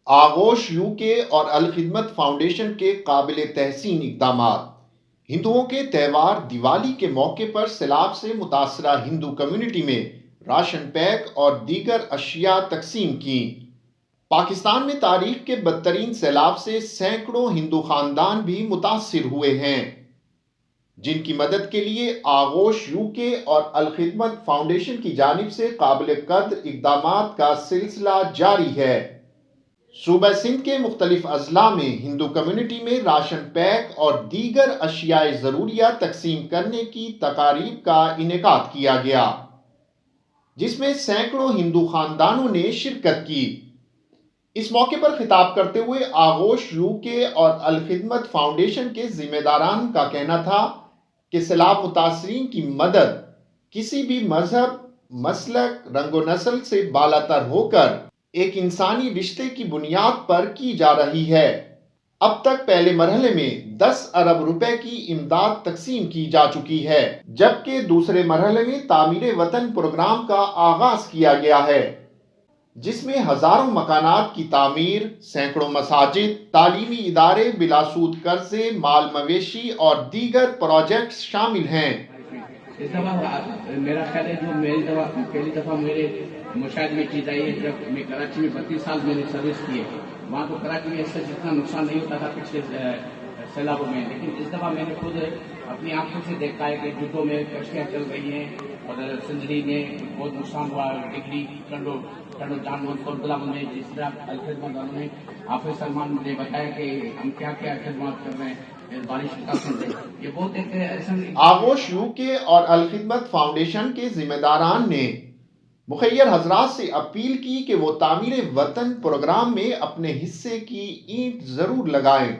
آغوش you کے اور Al-Khidmat foundation کے قابل تحسین اقدامات ہندوؤں کے تہوار دیوالی کے موقع پر سیلاب سے متاثرہ ہندو کمیونٹی میں راشن پیک اور دیگر اشیاء تقسیم کی۔ پاکستان میں تاریخ کے بدترین سیلاب سے سینکڑوں ہندو خاندان بھی متاثر ہوئے ہیں، جن کی مدد کے لیے آغوش یو کے اور الخدمت فاؤنڈیشن کی جانب سے قابل قدر اقدامات کا سلسلہ جاری ہے۔ صوبہ سندھ کے مختلف اضلاع میں ہندو کمیونٹی میں راشن پیک اور دیگر اشیاء ضروریہ تقسیم کرنے کی تقاریب کا انعقاد کیا گیا، جس میں سینکڑوں ہندو خاندانوں نے شرکت کی۔ اس موقع پر خطاب کرتے ہوئے آغوش یو کے اور الخدمت فاؤنڈیشن کے ذمہ داران کا کہنا تھا کہ سیلاب متاثرین کی مدد کسی بھی مذہب، مسلک، رنگ و نسل سے بالاتر ہو کر ایک انسانی رشتے کی بنیاد پر کی جا رہی ہے۔ اب تک پہلے مرحلے میں 10 ارب روپے کی امداد تقسیم کی جا چکی ہے، جبکہ دوسرے مرحلے میں تعمیر وطن پروگرام کا آغاز کیا گیا ہے، جس میں ہزاروں مکانات کی تعمیر، سینکڑوں مساجد، تعلیمی ادارے بلا سود قرضے، مال مویشی اور دیگر پروجیکٹس شامل ہیں۔ اس دفعہ میرا خیال ہے جو میری پہلی دفعہ میرے مشاہدے میں چیز آئی ہے جب میں کراچی میں 32 سال میں نے سروس کی ہے، وہاں تو کراچی میں اس سے جتنا نقصان نہیں ہوتا تھا پچھلے سیلابوں میں، لیکن اس دفعہ میں نے خود اپنی آنکھوں سے دیکھا ہے کہ جدوں میں کشتیاں چل رہی ہیں اور سندری میں بہت نقصان ہوا، ڈگری ٹنڈو جانور کوربلا میں جس طرح الخدمت والوں نے حافظ سلمان نے بتایا کہ ہم کیا کیا خدمات کر رہے ہیں بارش کا سن یہ بہت ایک ایسا۔ آغوش یو کے اور الخدمت فاؤنڈیشن کے ذمہ داران نے مخیر حضرات سے اپیل کی کہ وہ تعمیر وطن پروگرام میں اپنے حصے کی اینٹ ضرور لگائیں۔